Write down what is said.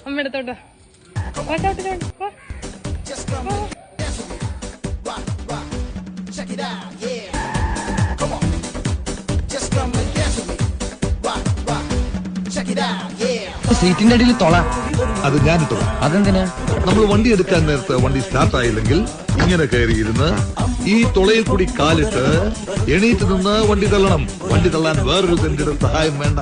അമ്മ എടുത്തോട്ടോ. സീറ്റിന്റെ അടിയിൽ തൊള. അത് ഞാനിട്ടോ. അതെന്തിനാ? നമ്മൾ വണ്ടി എടുക്കാൻ നേരത്തെ വണ്ടി സ്റ്റാർട്ട് ആയില്ലെങ്കിൽ ഇങ്ങനെ കയറിയിരുന്ന് ഈ തുളയിൽ കൂടി കാലിട്ട് എണീറ്റ് നിന്ന് വണ്ടി തള്ളണം. വണ്ടി തള്ളാൻ വേറൊരു സഹായം വേണ്ട.